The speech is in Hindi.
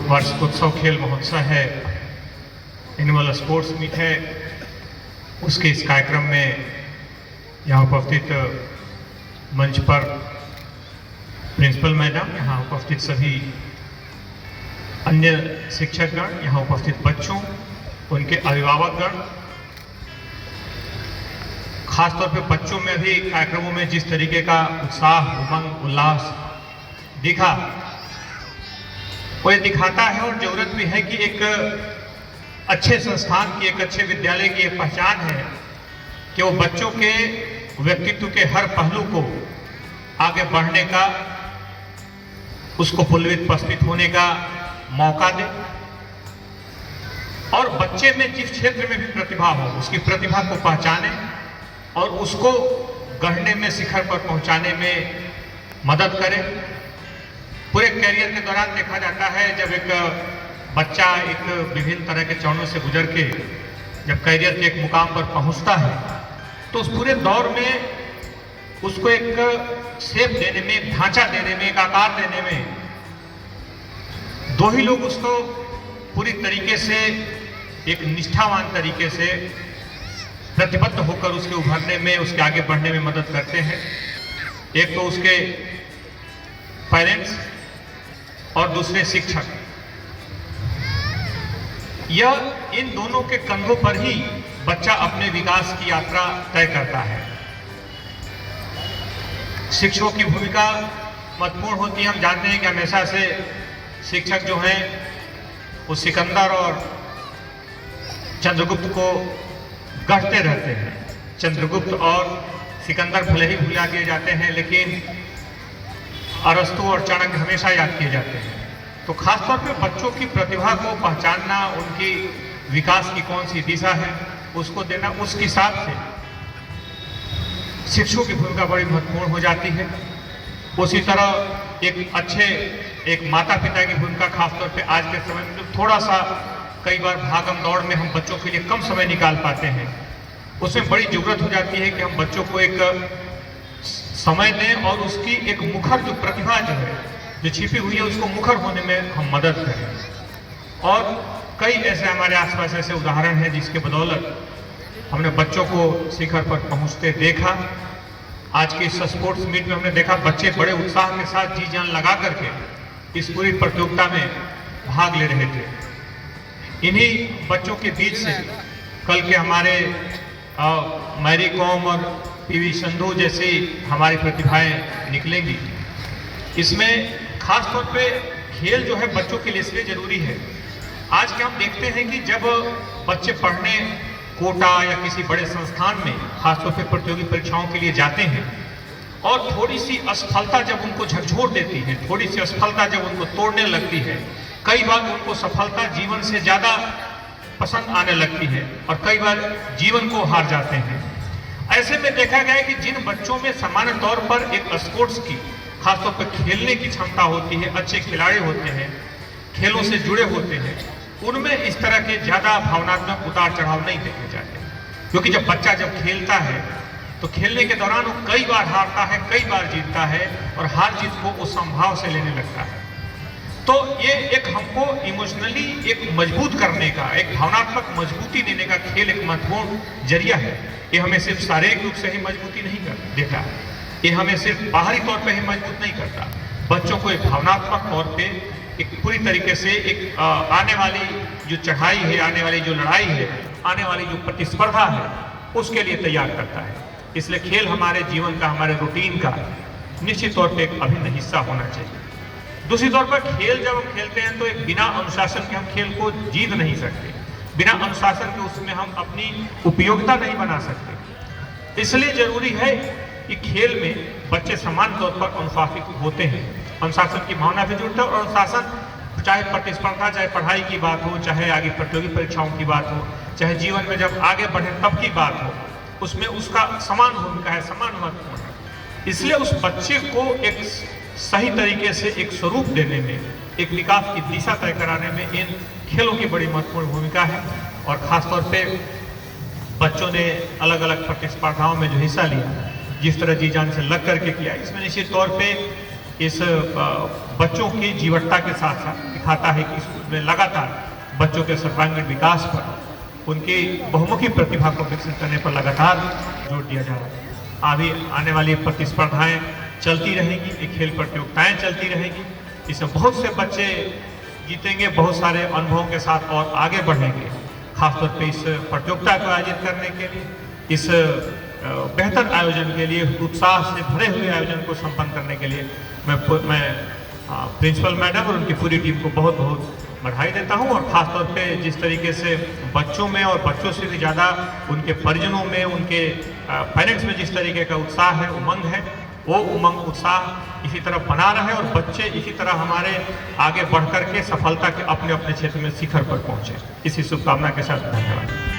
वार्षिकोत्सव खेल महोत्सव है, एनुअल स्पोर्ट्स मीट है। उसके इस कार्यक्रम में यहाँ उपस्थित मंच पर प्रिंसिपल मैडम, यहाँ उपस्थित सभी अन्य शिक्षकगण, यहाँ उपस्थित बच्चों, उनके अभिभावकगण, खासतौर पे बच्चों में भी कार्यक्रमों में जिस तरीके का उत्साह, उमंग, उल्लास दिखा, वो ये दिखाता है और जरूरत भी है कि एक अच्छे संस्थान की, एक अच्छे विद्यालय की एक पहचान है कि वो बच्चों के व्यक्तित्व के हर पहलू को आगे बढ़ने का, उसको पुलवित उपस्थित होने का मौका दे और बच्चे में जिस क्षेत्र में भी प्रतिभा हो उसकी प्रतिभा को पहचाने और उसको गढ़ने में, शिखर पर पहुंचाने में मदद करे। पूरे कैरियर के दौरान देखा जाता है जब एक बच्चा एक विभिन्न तरह के चरणों से गुजर के जब कैरियर के एक मुकाम पर पहुंचता है तो उस पूरे दौर में उसको एक शेप देने में, एक ढांचा देने में, एक आकार देने में दो ही लोग उसको पूरी तरीके से, एक निष्ठावान तरीके से प्रतिबद्ध होकर उसके उभरने में, उसके आगे बढ़ने में मदद करते हैं। एक तो उसके पेरेंट्स और दूसरे शिक्षक। यह इन दोनों के कंधों पर ही बच्चा अपने विकास की यात्रा तय करता है। शिक्षकों की भूमिका महत्वपूर्ण होती है। हम जानते हैं कि हमेशा से शिक्षक जो हैं वो सिकंदर और चंद्रगुप्त को गढ़ते रहते हैं। चंद्रगुप्त और सिकंदर भले ही भुला दिए जाते हैं लेकिन अरस्तु और चाणक्य हमेशा याद किए जाते हैं। तो खासतौर पे बच्चों की प्रतिभा को पहचानना, उनकी विकास की कौन सी दिशा है उसको देना, उसके हिसाब से शिक्षकों की भूमिका बड़ी महत्वपूर्ण हो जाती है। उसी तरह एक माता पिता की भूमिका खासतौर पे आज के समय में थोड़ा सा कई बार भागम दौड़ में हम बच्चों के लिए कम समय निकाल पाते हैं, उसमें बड़ी जरूरत हो जाती है कि हम बच्चों को एक समय दें और उसकी एक मुखर जो प्रतिभा जो है, जो छिपी हुई है, उसको मुखर होने में हम मदद करें। और कई ऐसे हमारे आसपास ऐसे उदाहरण हैं जिसके बदौलत हमने बच्चों को शिखर पर पहुंचते देखा। आज के इस स्पोर्ट्स मीट में हमने देखा बच्चे बड़े उत्साह के साथ जी जान लगा करके इस पूरी प्रतियोगिता में भाग ले रहे थे। इन्हीं बच्चों के बीच से कल के हमारे मैरी कॉम और पीवी संधू जैसी हमारी प्रतिभाएं निकलेंगी। इसमें खास तौर पे खेल जो है बच्चों के लिए इसलिए जरूरी है। आज के हम देखते हैं कि जब बच्चे पढ़ने कोटा या किसी बड़े संस्थान में खासतौर पे प्रतियोगी परीक्षाओं के लिए जाते हैं और थोड़ी सी असफलता जब उनको झकझोर देती है, थोड़ी सी असफलता जब उनको तोड़ने लगती है, कई बार उनको सफलता जीवन से ज्यादा पसंद आने लगती है और कई बार जीवन को हार जाते हैं। ऐसे में देखा गया है कि जिन बच्चों में सामान्य तौर पर एक स्पोर्ट्स की, खासतौर पर खेलने की क्षमता होती है, अच्छे खिलाड़ी होते हैं, खेलों से जुड़े होते हैं, उनमें इस तरह के ज्यादा भावनात्मक उतार चढ़ाव नहीं देखे जाते। क्योंकि जब बच्चा जब खेलता है तो खेलने के दौरान वो कई बार हारता है, कई बार जीतता है और हार जीत को वो संभाव से लेने लगता है। तो ये एक हमको इमोशनली एक मजबूत करने का, एक भावनात्मक मजबूती देने का खेल एक महत्वपूर्ण जरिया है। ये हमें सिर्फ शारीरिक रूप से ही मजबूती नहीं देता, ये हमें सिर्फ बाहरी तौर पे ही मजबूत नहीं करता, बच्चों को एक भावनात्मक तौर पे एक पूरी तरीके से एक आने वाली जो चढ़ाई है, आने वाली जो लड़ाई है, आने वाली जो प्रतिस्पर्धा है, उसके लिए तैयार करता है। इसलिए खेल हमारे जीवन का, हमारे रूटीन का निश्चित तौर पे एक अभिन्न हिस्सा होना चाहिए। दूसरी तौर पर खेल जब हम खेलते हैं तो एक बिना अनुशासन के हम खेल को जीत नहीं सकते, बिना अनुशासन के उसमें हम अपनी उपयोगिता नहीं बना सकते। इसलिए जरूरी है कि खेल में बच्चे समान तौर पर अनुशासित होते हैं, अनुशासन की भावना भी जुड़ता है और अनुशासन चाहे प्रतिस्पर्धा, चाहे पढ़ाई की बात हो, चाहे आगे प्रतियोगी परीक्षाओं की बात हो, चाहे जीवन में जब आगे बढ़े तब की बात हो, उसमें उसका समान भूमिका है, समान महत्व है। इसलिए उस बच्चे को एक सही तरीके से एक स्वरूप देने में, एक विकास की दिशा तय कराने में इन खेलों की बड़ी महत्वपूर्ण भूमिका है। और खासतौर पे बच्चों ने अलग अलग प्रतिस्पर्धाओं में जो हिस्सा लिया जिस तरह जी जान से लग करके किया, इसमें निश्चित तौर पे इस बच्चों की जीवटता के साथ साथ दिखाता है कि स्कूल में लगातार बच्चों के सर्वांगीण विकास पर, उनकी बहुमुखी प्रतिभा को विकसित करने पर लगातार जोर दिया जा रहा है। अभी आने वाली प्रतिस्पर्धाएं चलती रहेंगी, ये खेल प्रतियोगिताएं चलती रहेंगी, इसमें बहुत से बच्चे जीतेंगे, बहुत सारे अनुभवों के साथ और आगे बढ़ेंगे। खासतौर पे इस प्रतियोगिता को आयोजित करने के लिए, इस बेहतर आयोजन के लिए, उत्साह से भरे हुए आयोजन को संपन्न करने के लिए मैं प्रिंसिपल मैडम और उनकी पूरी टीम को बहुत बहुत बधाई देता हूं। और ख़ासतौर पे जिस तरीके से बच्चों में और बच्चों से भी ज़्यादा उनके परिजनों में, उनके पेरेंट्स में जिस तरीके का उत्साह है, उमंग है, वो उमंग उत्साह इसी तरह बना रहे और बच्चे इसी तरह हमारे आगे बढ़ कर के सफलता के अपने अपने क्षेत्र में शिखर पर पहुँचे। इसी शुभकामना के साथ धन्यवाद।